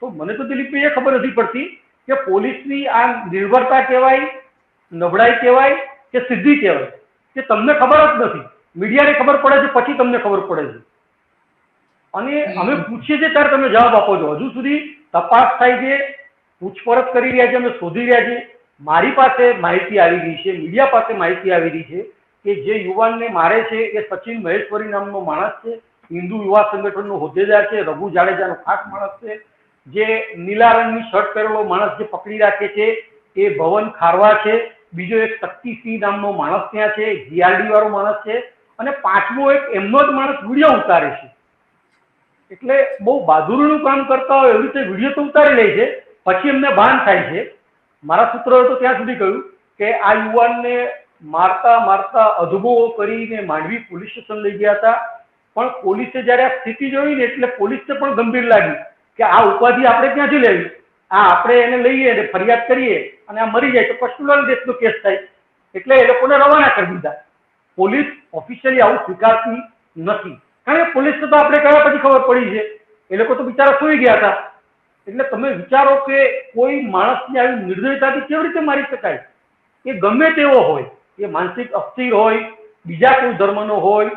તો મને તો દિલીપભાઈ એ ખબર નથી પડતી કે પોલીસની આ નિર્ભરતા કહેવાય, નબળાઈ કહેવાય કે સિદ્ધિ કહેવાય, કે તમને ખબર જ નથી, મીડિયાને ખબર પડે છે પછી તમને ખબર પડે છે. અને અમે પૂછીએ છીએ ત્યારે તમે જવાબ આપો છો. હજુ સુધી તપાસ થાય છે, પૂછપરછ કરી રહ્યા છે, અમે શોધી રહ્યા છીએ. મારી પાસે માહિતી આવી રહી છે, મીડિયા પાસે માહિતી આવી રહી છે કે જે યુવાનને મારે છે એ સચિન મહેશ્વરી નામનો માણસ છે, હિન્દુ યુવા સંગઠનનો હોદ્દેદાર છે, રઘુ જાડેજાનો ખાસ માણસ છે. જે નીલા રંગની શર્ટ પહેરેલો માણસ જે પકડી રાખે છે એ ભવન ખારવા છે. બીજો એક શક્તિસિંહ નામનો માણસ ત્યાં છે, જીઆરડી વાળો માણસ છે, અને પાંચમો એક એમનો જ માણસ વિડીયો ઉતારે છે. એટલે બહુ બહાદુરીનું કામ કરતા હોય એવી રીતે વિડીયો તો ઉતારી લે છે, પછી એમને ભાન થાય છે. મારા સૂત્રોએ તો ત્યાં સુધી કહ્યું કે આ યુવાનને મારતા મારતા અધબો કરીને માંડવી પોલીસ સ્ટેશન લઈ ગયા હતા. પણ પોલીસે જયારે આ સ્થિતિ જોઈ ને એટલે પોલીસને પણ ગંભીર લાગી કે આ ઉપાધિ આપણે ક્યાંથી લેવી, આ આપણે એને લઈએ અને ફરિયાદ કરીએ અને આ મરી જાય તો પર્સનલ ડેથનો કેસ થાય. એટલે એ લોકોને રવાના કરી દીધા. પોલીસ ઓફિશિયલી આવું સ્વીકારતી નથી, કારણ કે પોલીસને તો આપણે કયા પછી ખબર પડી છે, એ લોકો તો બિચારા સૂઈ ગયા હતા. એટલે તમે વિચારો કે કોઈ માણસને આવી નિર્દયતાથી કેવી રીતે મારી શકાય. એ ગમે તેવો હોય, એ માનસિક અસ્થિર હોય, બીજા કોઈ ધર્મનો હોય,